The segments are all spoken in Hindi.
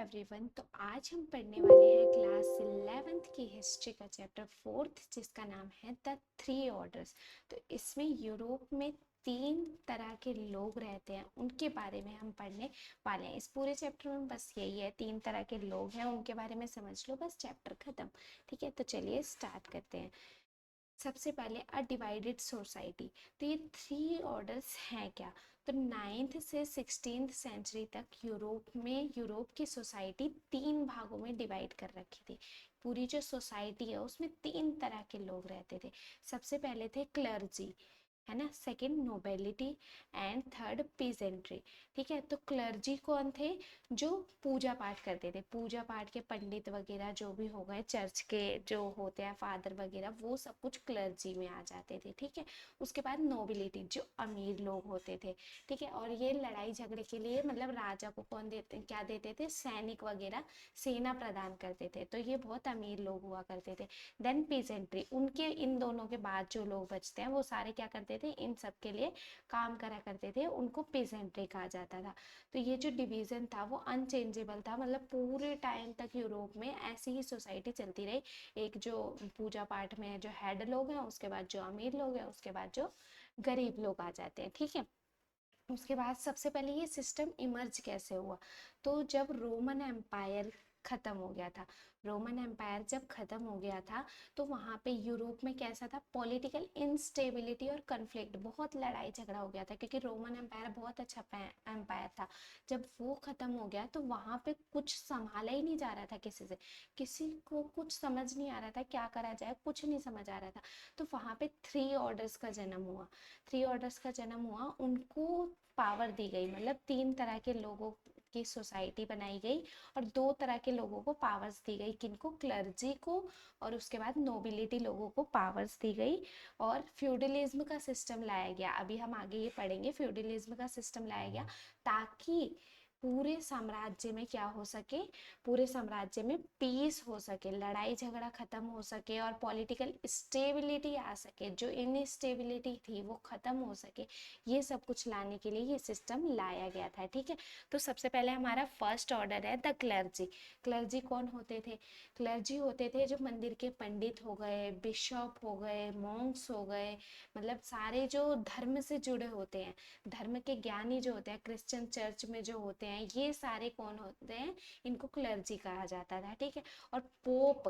एवरीवन। तो आज हम पढ़ने वाले हैं क्लास 11th की हिस्ट्री का चैप्टर 4th, जिसका नाम है द थ्री ऑर्डर्स। तो इसमें यूरोप में 3 तरह के लोग रहते हैं, उनके बारे में हम पढ़ने वाले हैं। इस पूरे चैप्टर में बस यही है, 3 तरह के लोग हैं, उनके बारे में समझ लो, बस चैप्टर खत्म। ठीक है, तो चलिए स्टार्ट करते हैं। सबसे पहले अ डिवाइडेड सोसाइटी। तो ये थ्री ऑर्डर्स हैं क्या? तो 9th से 16th सेंचुरी तक यूरोप की सोसाइटी 3 भागों में डिवाइड कर रखी थी। पूरी जो सोसाइटी है उसमें 3 तरह के लोग रहते थे। सबसे पहले थे क्लर्जी, है ना, second nobility and third peasantry. ठीक है, तो क्लर्जी कौन थे? जो पूजा पाठ करते थे, पूजा पाठ के पंडित वगैरह जो भी हो गए, चर्च के जो होते हैं फादर वगैरह, वो सब कुछ क्लर्जी में आ जाते थे। ठीक है, उसके बाद नोबिलिटी, जो अमीर लोग होते थे। ठीक है, और ये लड़ाई झगड़े के लिए मतलब राजा को कौन देते, क्या देते थे? सैनिक वगैरह, सेना प्रदान करते थे, तो ये बहुत अमीर लोग हुआ करते थे। देन पीजेंट्री, उनके इन दोनों के बाद जो लोग बचते हैं वो सारे क्या करते थे? इन सब के लिए काम करा करते थे, उनको पीजेंट्री कहा जाता था। तो ये जो डिवीजन था वो अनचेंजेबल था, मतलब पूरे टाइम तक यूरोप में ऐसी ही सोसाइटी चलती रही। एक जो पूजा पाठ में जो हेड लोग हैं, उसके बाद जो अमीर लोग हैं, उसके बाद जो गरीब लोग आ जाते हैं। ठीक है, उसके बाद सबसे पहले ये सिस्टम इमर्ज कैसे हुआ? तो जब रोमन एम्पायर खत्म हो गया था, रोमन एम्पायर जब खत्म हो गया था, तो वहाँ पे यूरोप में कैसा था? पॉलिटिकल इंस्टेबिलिटी और कन्फ्लिक्ट, बहुत लड़ाई झगड़ा हो गया था, क्योंकि रोमन एम्पायर बहुत अच्छा एम्पायर था। जब वो खत्म हो गया तो वहाँ पे कुछ संभाला ही नहीं जा रहा था किसी से, किसी को कुछ समझ नहीं आ रहा था क्या करा जाए, कुछ नहीं समझ आ रहा था। तो वहाँ पे थ्री ऑर्डर्स का जन्म हुआ। थ्री ऑर्डर्स का जन्म हुआ, उनको पावर दी गई, मतलब 3 तरह के लोगों की सोसाइटी बनाई गई और 2 तरह के लोगों को पावर्स दी गई। किनको? क्लर्जी को, और उसके बाद नोबिलिटी लोगों को पावर्स दी गई। और फ्यूडलिज्म का सिस्टम लाया गया, अभी हम आगे ये पढ़ेंगे। फ्यूडलिज्म का सिस्टम लाया गया ताकि पूरे साम्राज्य में क्या हो सके? पूरे साम्राज्य में पीस हो सके, लड़ाई झगड़ा खत्म हो सके और पॉलिटिकल स्टेबिलिटी आ सके, जो इनस्टेबिलिटी थी वो खत्म हो सके। ये सब कुछ लाने के लिए ये सिस्टम लाया गया था। ठीक है, तो सबसे पहले हमारा फर्स्ट ऑर्डर है द क्लर्जी। क्लर्जी कौन होते थे? क्लर्जी होते थे जो मंदिर के पंडित हो गए, बिशप हो गए, मॉन्क्स हो गए, मतलब सारे जो धर्म से जुड़े होते हैं, धर्म के ज्ञानी जो होते हैं, क्रिश्चियन चर्च में जो होते हैं, ये सारे कौन होते हैं? इनको क्लर्जी कहा जाता था। ठीक है, और पोप,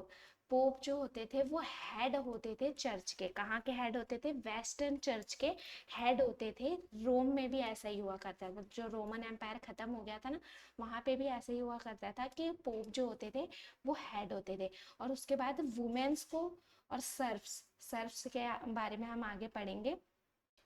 पोप जो होते थे वो हेड होते थे चर्च के। कहाँ के हेड होते थे? वेस्टर्न चर्च के हेड होते थे। रोम में भी ऐसा ही हुआ करता था, जो रोमन एम्पायर खत्म हो गया था ना, वहां पे भी ऐसा ही हुआ करता था कि पोप जो होते थे वो हेड होते थे। और उसके बाद वुमेन्स को और सर्फ्स, सर्फ्स के बारे में हम आगे पढ़ेंगे।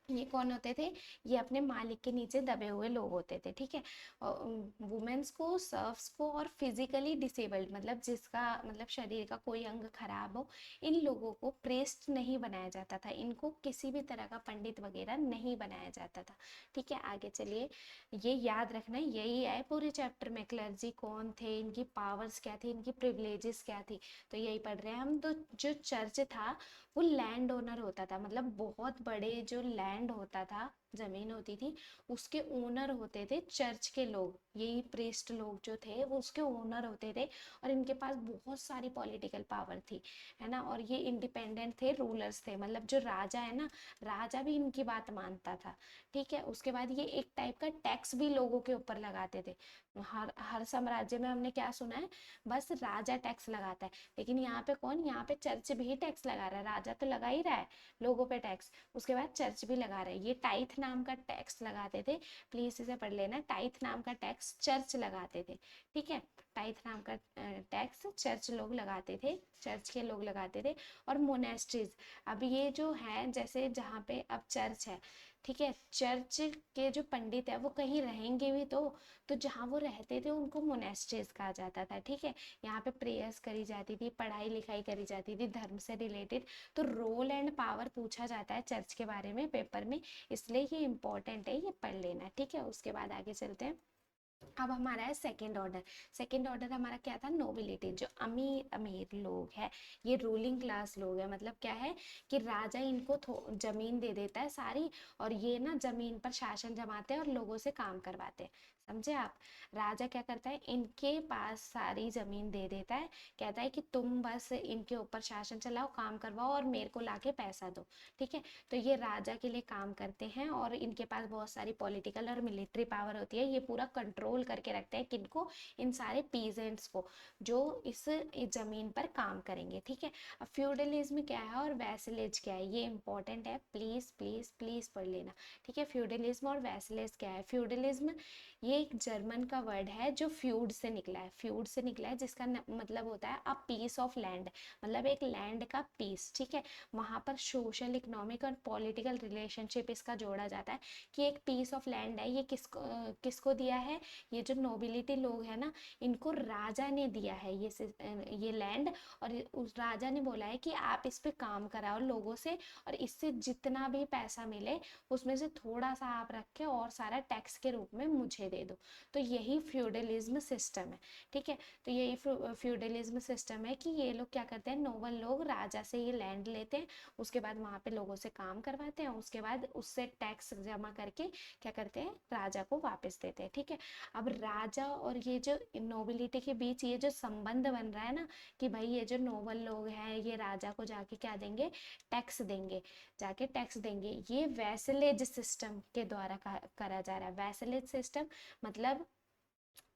ये कौन होते थे? ये अपने मालिक के नीचे दबे हुए लोग होते थे। ठीक है, वुमेन्स को, सर्व्स को, और फिजिकली डिसेबल्ड, मतलब जिसका मतलब शरीर का कोई अंग खराब हो, इन लोगों को प्रेस्ट नहीं बनाया जाता था, इनको किसी भी तरह का पंडित वगैरह नहीं बनाया जाता था। ठीक है, आगे चलिए, ये याद रखना, यही है पूरे चैप्टर में, क्लर्जी कौन थे, इनकी पावर्स क्या थी, इनकी प्रिविलेजेस क्या थी, तो यही पढ़ रहे हैं हम। तो जो चर्च था वो लैंड ओनर होता था, मतलब बहुत बड़े जो लैंड होता था, जमीन होती थी, उसके ओनर होते थे चर्च के लोग। यही प्रीस्ट लोग जो थे वो उसके ओनर होते थे, और इनके पास बहुत सारी पॉलिटिकल पावर थी, है ना। और ये इंडिपेंडेंट थे, रूलर्स थे, मतलब जो राजा है ना, राजा भी इनकी बात मानता था। ठीक है, उसके बाद ये एक टाइप का टैक्स भी लोगों के ऊपर लगाते थे। हर हर साम्राज्य में हमने क्या सुना है? बस राजा टैक्स लगाता है, लेकिन यहाँ पे कौन? यहाँ पे चर्च भी टैक्स लगा रहा है। राजा तो लगा ही रहा है लोगों पे टैक्स, उसके बाद चर्च भी लगा रहा है। ये टाइथ नाम का टैक्स लगाते थे, प्लीज इसे पढ़ लेना, टाइथ नाम का टैक्स चर्च लगाते थे। ठीक है, टाइथ नाम का टैक्स चर्च लोग लगाते थे, चर्च के लोग लगाते थे। और मोनेस्ट्रीज, अब ये जो है, जैसे जहाँ पे अब चर्च है, ठीक है, चर्च के जो पंडित है वो कहीं रहेंगे भी तो जहाँ वो रहते थे उनको मोनेस्ट्रीज कहा जाता था। ठीक है, यहाँ पे प्रेयर्स करी जाती थी, पढ़ाई लिखाई करी जाती थी धर्म से रिलेटेड। तो रोल एंड पावर पूछा जाता है चर्च के बारे में पेपर में, इसलिए ये इंपॉर्टेंट है, ये पढ़ लेना। ठीक है, उसके बाद आगे चलते हैं। अब हमारा है सेकंड ऑर्डर। सेकंड ऑर्डर हमारा क्या था? नोबिलिटी, जो अमीर अमीर लोग हैं, ये रूलिंग क्लास लोग हैं। मतलब क्या है कि राजा इनको जमीन दे देता है सारी, और ये ना जमीन पर शासन जमाते हैं और लोगों से काम करवाते हैं। समझे आप। राजा क्या करता है, इनके पास सारी जमीन दे देता है, कहता है कि तुम बस इनके ऊपर शासन चलाओ, काम करवाओ और मेरे को लाके पैसा दो। ठीक है, तो ये राजा के लिए काम करते हैं और इनके पास बहुत सारी पॉलिटिकल और मिलिट्री पावर होती है। ये पूरा कंट्रोल करके रखते हैं किनको, इन सारे पीजेंट्स को जो इस जमीन पर काम करेंगे। ठीक है, अब फ्यूडलिज्म क्या है और वैसलेज क्या है, ये इंपॉर्टेंट है, प्लीज प्लीज प्लीज पढ़ लेना। ठीक है, फ्यूडलिज्म और वैसलेज क्या है। फ्यूडलिज्म ये एक जर्मन का वर्ड है जो फ्यूड से निकला है, फ्यूड से निकला है, जिसका मतलब होता है अ पीस ऑफ लैंड, मतलब एक लैंड का पीस। ठीक है, वहाँ पर सोशल, इकोनॉमिक और पॉलिटिकल रिलेशनशिप इसका जोड़ा जाता है कि एक पीस ऑफ लैंड है, ये किसको किसको दिया है, ये जो नोबिलिटी लोग हैं ना, इनको राजा ने दिया है ये लैंड। और उस राजा ने बोला है कि आप इस पे काम कराओ लोगों से, और इससे जितना भी पैसा मिले उसमें से थोड़ा सा आप रख के और सारा टैक्स के रूप में मुझे दे दो। तो यही फ्यूडलिज्म सिस्टम है। ठीक है, तो यही फ्यूडलिज्म सिस्टम है कि ये लोग क्या करते हैं, नोबल लोग राजा से ये लैंड लेते हैं, उसके बाद वहां पे लोगों से काम करवाते हैं, उसके बाद उससे टैक्स जमा करके क्या करते हैं, राजा को वापस देते हैं। ठीक है, अब राजा और ये जो नोबिलिटी के बीच ये जो संबंध बन रहा है ना, कि भाई ये जो नोबल लोग हैं ये राजा को जाके क्या देंगे, टैक्स देंगे, जाके टैक्स देंगे, ये वैसलेज सिस्टम के द्वारा करा जा रहा है। वैसलेज सिस्टम मतलब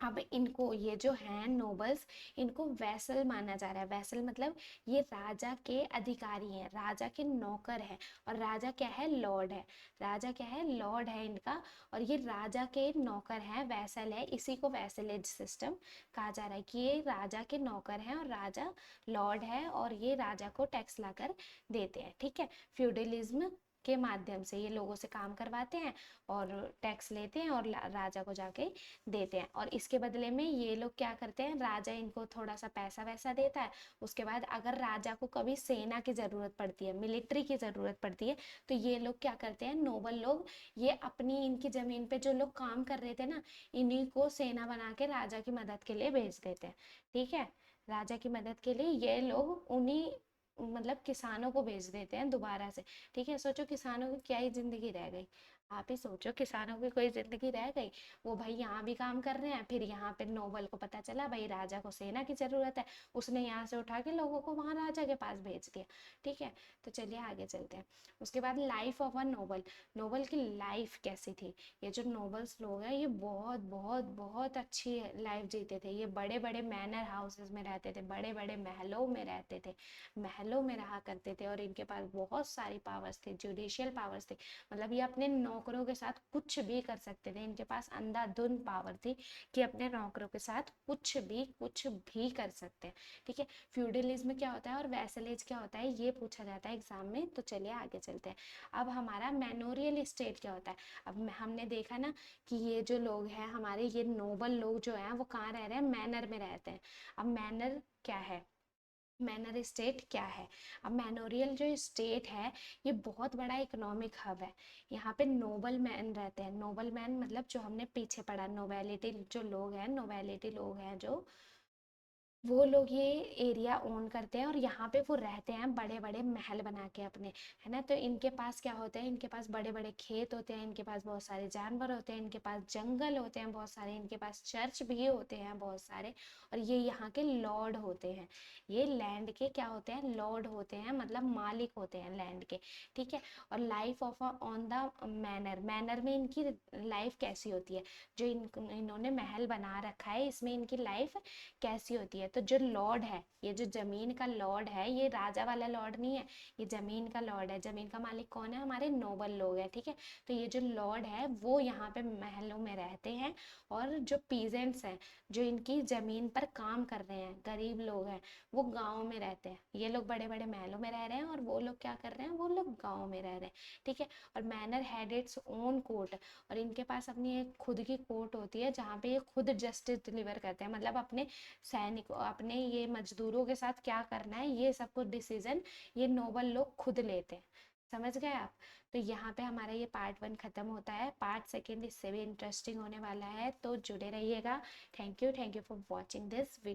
अब इनको, ये जो हैं नोबल्स, इनको वैसल माना जा रहा है। वैसल मतलब ये राजा के अधिकारी हैं, राजा के नौकर हैं, और राजा क्या है, लॉर्ड है। राजा क्या है, लॉर्ड है इनका, और ये राजा के नौकर हैं, वैसल है, इसी को वैसलेज सिस्टम कहा जा रहा है कि ये राजा के नौकर हैं और राजा लॉर्ड है, और ये राजा को टैक्स लाकर देते हैं। ठीक है, फ्यूडलिज्म के माध्यम से ये लोगों से काम करवाते हैं और टैक्स लेते हैं और राजा को जाके देते हैं, और इसके बदले में ये लोग क्या करते हैं, राजा इनको थोड़ा सा पैसा वैसा देता है। उसके बाद अगर राजा को कभी सेना की जरूरत पड़ती है, मिलिट्री की जरूरत पड़ती है, तो ये लोग क्या करते हैं, नोबल लोग, ये अपनी इनकी जमीन पे जो लोग काम कर रहे थे ना, इन्हीं को सेना बना के राजा की मदद के लिए भेज देते हैं। ठीक है, राजा की मदद के लिए ये लोग उन्हीं, मतलब किसानों को भेज देते हैं दोबारा से। ठीक है, सोचो किसानों की क्या ही जिंदगी रह गई, आप ही सोचो किसानों की कोई जिंदगी रह गई। वो भाई यहाँ भी काम कर रहे हैं, फिर यहाँ पे नोबल को पता चला भाई राजा को सेना की जरूरत है, उसने यहाँ से उठा के लोगों को वहां राजा के पास भेज दिया। ठीक है, तो चलिए आगे चलते हैं। उसके बाद life of a Nobel, Nobel की लाइफ कैसी थी। ये जो नोबल्स लोग हैं ये बहुत बहुत बहुत अच्छी लाइफ जीते थे। ये बड़े बड़े मैनर हाउसेस में रहते थे, बड़े बड़े महलों में रहते थे, महलों में रहा करते थे, और इनके पास बहुत सारी पावर्स थे, जुडिशियल पावर्स थे, मतलब ये अपने नौकरों के साथ कुछ भी कर सकते थे। इनके पास अंधाधुंध पावर थी कि अपने नौकरों के साथ कुछ भी कर सकते हैं। ठीक है, फ्यूडलिज्म क्या होता है और वैसलेज क्या होता है, ये पूछा जाता है एग्जाम में। तो चलिए आगे चलते हैं। अब हमारा मैनोरियल स्टेट क्या होता है। अब हमने देखा ना कि ये जो लोग हैं हमारे, ये नोबल लोग जो हैं वो कहाँ रह रहे हैं, मैनर में रहते हैं। अब मैनर क्या है, मैनर स्टेट क्या है। अब मैनोरियल जो स्टेट है ये बहुत बड़ा इकोनॉमिक हब है। यहाँ पे नोबल मैन रहते हैं, नोबल मैन मतलब जो हमने पीछे पढ़ा, नोबेलिटी जो लोग हैं, नोबेलिटी लोग हैं जो, वो लोग ये एरिया ओन करते हैं और यहाँ पे वो रहते हैं बड़े बड़े महल बना के अपने, है ना। तो इनके पास क्या होते हैं, इनके पास बड़े बड़े खेत होते हैं, इनके पास बहुत सारे जानवर होते हैं, इनके पास जंगल होते हैं बहुत सारे, इनके पास चर्च भी होते हैं बहुत सारे, और ये यहाँ के लॉर्ड होते हैं। ये लैंड के क्या होते हैं, लॉर्ड होते हैं, मतलब मालिक होते हैं लैंड के। ठीक है, और life of on the manner, manner में इनकी लाइफ कैसी होती है, जो इन्होंने महल बना रखा है इसमें इनकी लाइफ कैसी होती है। तो जो लॉर्ड है, ये जो जमीन का लॉर्ड है, ये राजा वाला लॉर्ड नहीं है, ये जमीन का लॉर्ड है। जमीन का मालिक कौन है, हमारे नोबल लोग हैं। ठीक है, तो ये जो लॉर्ड है वो यहाँ पे महलों में रहते हैं, और जो पीजेंट्स हैं, जो इनकी जमीन पर काम कर रहे हैं, गरीब लोग हैं, वो गाँव में रहते हैं। ये लोग बड़े बड़े महलों में रह रहे हैं और वो लोग क्या कर रहे हैं, वो लोग गाँव में रह रहे हैं। ठीक है, और manner had its own court, और इनके पास अपनी एक खुद की कोर्ट होती है जहाँ पे ये खुद जस्टिस डिलीवर करते हैं, मतलब अपने सैनिक, अपने ये मजदूरों के साथ क्या करना है ये सब कुछ डिसीजन ये नोबल लोग खुद लेते हैं। समझ गए आप। तो यहाँ पे हमारा ये पार्ट 1 खत्म होता है। पार्ट 2 इससे भी इंटरेस्टिंग होने वाला है, तो जुड़े रहिएगा। Thank you for watching this video.